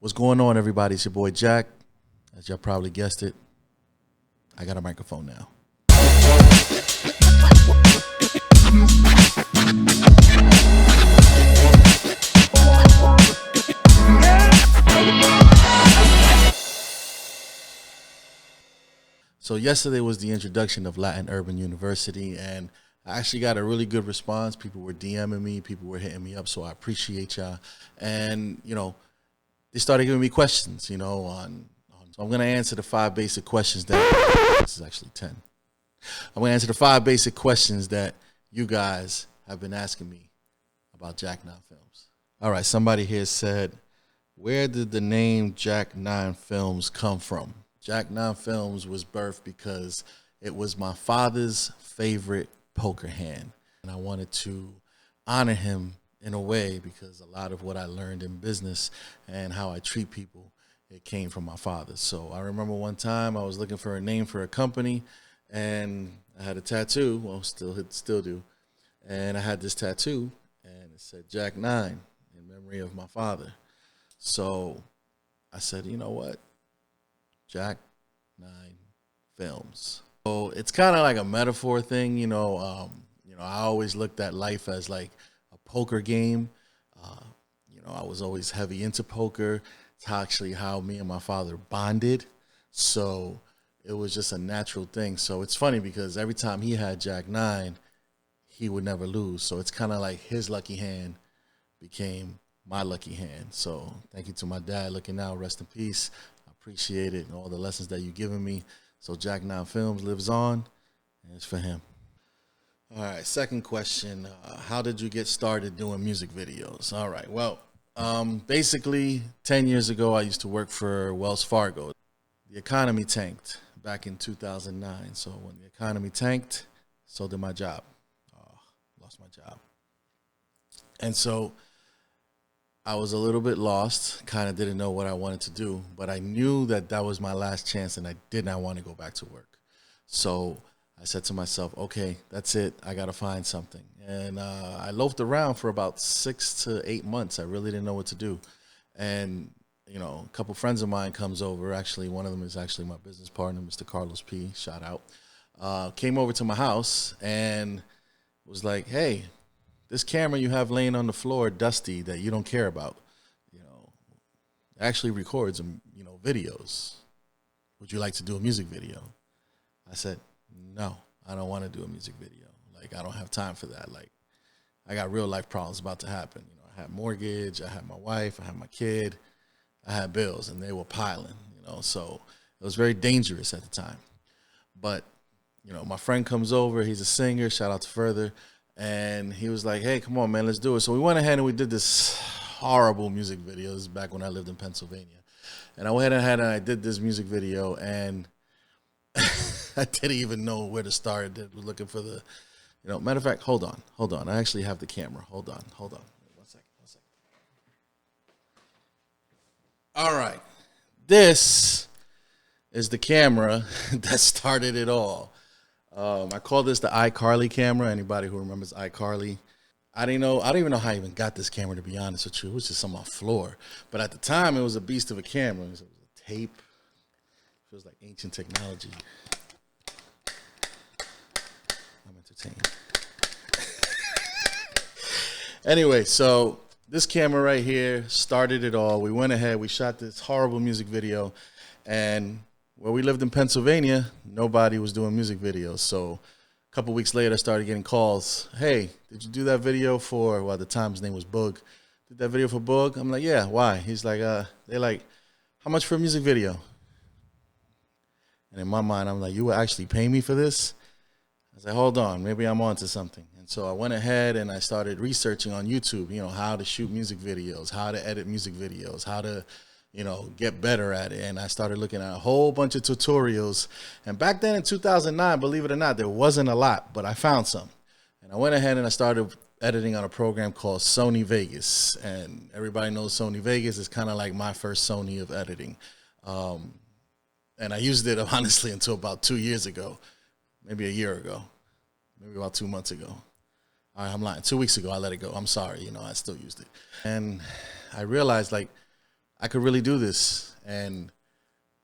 What's going on, everybody? It's your boy Jack. As y'all probably guessed it, I got a microphone now. So yesterday was the introduction of Latin Urban University, and I actually got a really good response. People were DMing me, people were hitting me up, so I appreciate y'all. And, they started giving me questions, so I'm going to answer the 5 basic questions that, this is actually 10. I'm going to answer the 5 basic questions that you guys have been asking me about Jack 9 Films. All right, somebody here said, where did the name Jack 9 Films come from? Jack 9 Films was birthed because it was my father's favorite poker hand. And I wanted to honor him in a way because a lot of what I learned in business and how I treat people, it came from my father. So I remember one time I was looking for a name for a company and I had a tattoo, well, still do. And I had this tattoo and it said Jack 9 in memory of my father. So I said, you know what? Jack 9 Films. So it's kind of like a metaphor thing, I always looked at life as like a poker game. I was always heavy into poker. It's actually how me and my father bonded. So it was just a natural thing. So it's funny because every time he had Jack 9, he would never lose. So it's kind of like his lucky hand became my lucky hand. So thank you to my dad looking out. Rest in peace. I appreciate it and all the lessons that you've given me. So Jack 9 Films lives on, and it's for him. All right, second question. How did you get started doing music videos? All right, well, basically 10 years ago, I used to work for Wells Fargo. The economy tanked back in 2009. So when the economy tanked, so did my job. Lost my job. And so I was a little bit lost, kind of didn't know what I wanted to do, but I knew that that was my last chance and I did not want to go back to work. So I said to myself, okay, that's it. I got to find something. And I loafed around for about 6 to 8 months. I really didn't know what to do. And, a couple friends of mine comes over. Actually, one of them is actually my business partner, Mr. Carlos P. Shout out. Came over to my house and was like, hey, this camera you have laying on the floor, dusty, that you don't care about, actually records, videos. Would you like to do a music video? I said, no, I don't want to do a music video. Like, I don't have time for that. Like, I got real life problems about to happen. I had mortgage, I had my wife, I had my kid, I had bills, and they were piling, so it was very dangerous at the time. But, my friend comes over, he's a singer, shout out to Further. And he was like, hey, come on, man, let's do it. So we went ahead and we did this horrible music video. This is back when I lived in Pennsylvania. And I went ahead and I did this music video, and I didn't even know where to start. I was looking for the, matter of fact, hold on. I actually have the camera. Hold on. Wait, one second. All right. This is the camera that started it all. I call this the ICarly Camera. Anybody who remembers ICarly. I don't even know how I even got this camera, to be honest with you. It was just on my floor. But at the time, it was a beast of a camera. It was a tape. It feels like ancient technology. I'm entertained. Anyway, so this camera right here started it all. We went ahead. We shot this horrible music video. And where we lived in Pennsylvania, nobody was doing music videos. So a couple weeks later, I started getting calls. Hey, did you do that video for, well, at the time his name was Boog. Did that video for Boog? I'm like, yeah, why? He's like, they're like, how much for a music video? And in my mind, I'm like, you will actually pay me for this? I was like, hold on, maybe I'm onto something. And so I went ahead and I started researching on YouTube, how to shoot music videos, how to edit music videos, how to get better at it. And I started looking at a whole bunch of tutorials. And back then in 2009, believe it or not, there wasn't a lot, but I found some. And I went ahead and I started editing on a program called Sony Vegas. And everybody knows Sony Vegas is kind of like my first Sony of editing. And I used it, honestly, until about 2 years ago, maybe a year ago, maybe about 2 months ago. All right, I'm lying. 2 weeks ago, I let it go. I'm sorry. I still used it. And I realized, like, I could really do this. And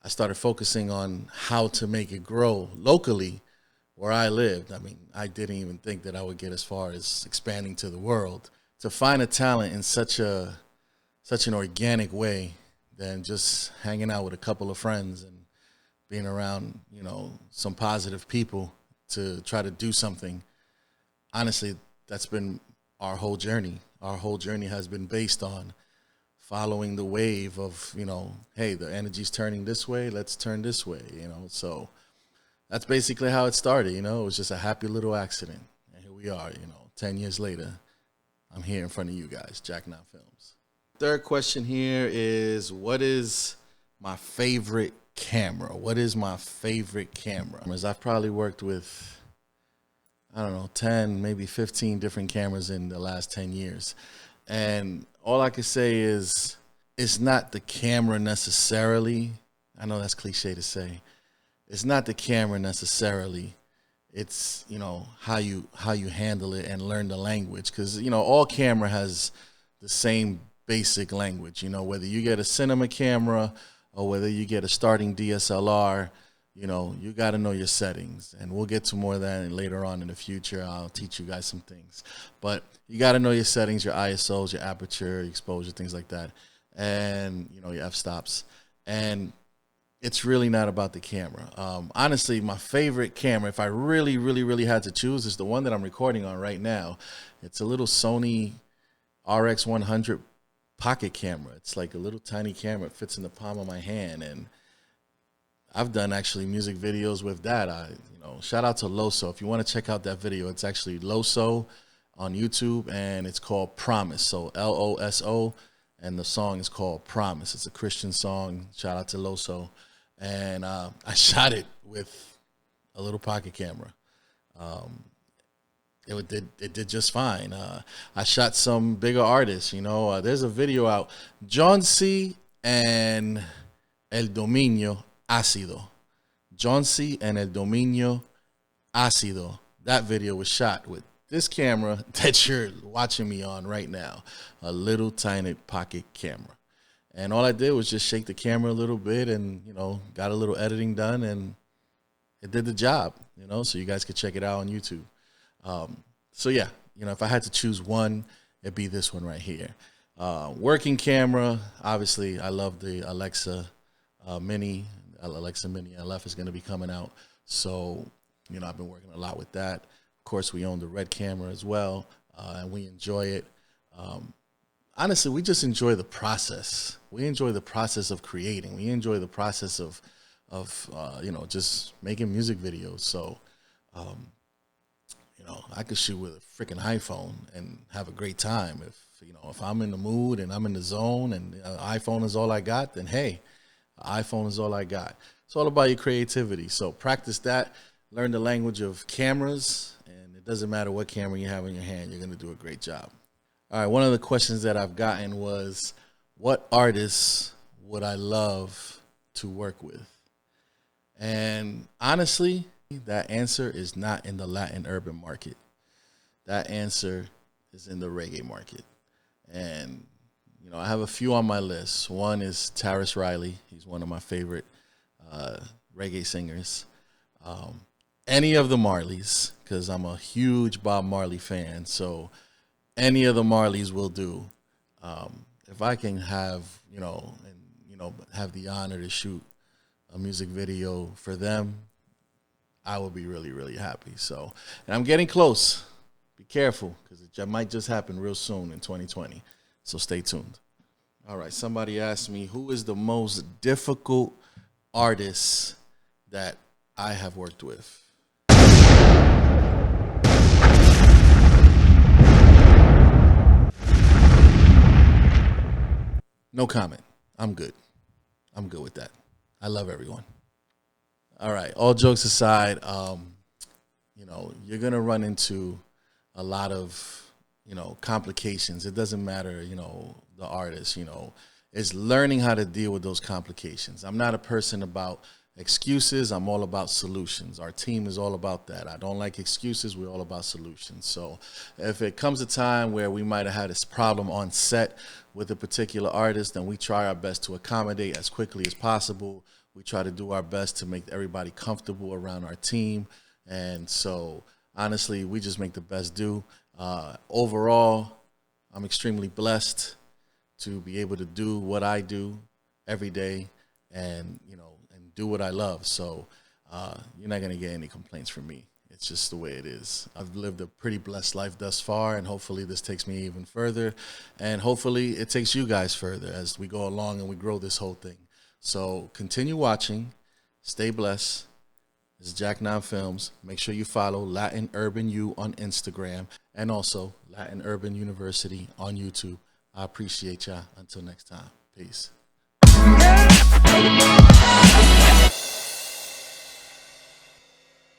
I started focusing on how to make it grow locally where I lived. I mean, I didn't even think that I would get as far as expanding to the world. To find a talent in such an organic way than just hanging out with a couple of friends and being around, some positive people to try to do something. Honestly, that's been our whole journey. Our whole journey has been based on following the wave of, hey, the energy's turning this way, let's turn this way, So that's basically how it started, It was just a happy little accident. And here we are, 10 years later, I'm here in front of you guys, Jack Now Films. Third question here is, what is my favorite camera? What is my favorite camera? I've probably worked with, 10, maybe 15 different cameras in the last 10 years. And all I can say is, it's not the camera necessarily. I know that's cliche to say. It's not the camera necessarily. It's, how you handle it and learn the language. Because, all camera has the same basic language. Whether you get a cinema camera or whether you get a starting DSLR, you got to know your settings. And we'll get to more of that later on in the future. I'll teach you guys some things. But you got to know your settings, your ISOs, your aperture, your exposure, things like that. And, your f-stops. And it's really not about the camera. Honestly, my favorite camera, if I really, really, really had to choose, is the one that I'm recording on right now. It's a little Sony RX100 pocket camera. It's like a little tiny camera. It fits in the palm of my hand. And I've done actually music videos with that. Shout out to Loso. If you want to check out that video, it's actually Loso on YouTube, and it's called Promise. So Loso, and the song is called Promise. It's a Christian song. Shout out to Loso. And I shot it with a little pocket camera. It did just fine. I shot some bigger artists. There's a video out, John C. and El Dominio Ácido. John C. and El Dominio Ácido. That video was shot with this camera that you're watching me on right now, a little tiny pocket camera. And all I did was just shake the camera a little bit and, got a little editing done, and it did the job, so you guys could check it out on YouTube. So yeah, if I had to choose one, it'd be this one right here. Working camera, obviously, I love the Alexa Mini. Alexa Mini LF is going to be coming out. So, I've been working a lot with that. Of course, we own the Red camera as well, and we enjoy it. Honestly, we just enjoy the process. We enjoy the process of creating. We enjoy the process of just making music videos. So, I could shoot with a freaking iPhone and have a greif time. If I'm in the mood and I'm in the zone and iPhone is all I got, then hey, iPhone is all I got. It's all about your creativity. So practice that. Learn the language of cameras, and it doesn't matter what camera you have in your hand, you're going to do a great job. All right, one of the questions that I've gotten was, what artists would I love to work with? And honestly, that answer is not in the Latin urban market. That answer is in the reggae market. And, I have a few on my list. One is Tarrus Riley. He's one of my favorite reggae singers. Any of the Marleys, because I'm a huge Bob Marley fan. So any of the Marleys will do. If I can have, have the honor to shoot a music video for them, I will be really, really happy. So, and I'm getting close. Be careful, because it might just happen real soon in 2020. So stay tuned. All right, somebody asked me, who is the most difficult artist that I have worked with? No comment. I'm good. I'm good with that. I love everyone. All right, all jokes aside, you're going to run into a lot of, complications. It doesn't matter, the artist, it's learning how to deal with those complications. I'm not a person about, excuses. I'm all about solutions. Our team is all about that. I don't like excuses. We're all about solutions. So if it comes a time where we might have had this problem on set with a particular artist, then we try our best to accommodate as quickly as possible. We try to do our best to make everybody comfortable around our team. And so honestly, we just make the best do. Overall, I'm extremely blessed to be able to do what I do every day, and and do what I love. So you're not gonna get any complaints from me. It's just the way it is. I've lived a pretty blessed life thus far, and hopefully this takes me even further, and hopefully it takes you guys further as we go along and we grow this whole thing. So continue watching, stay blessed. This is Jack 9 Films. Make sure you follow Latin Urban U on Instagram and also Latin Urban University on YouTube. I appreciate y'all. Until next time. Peace.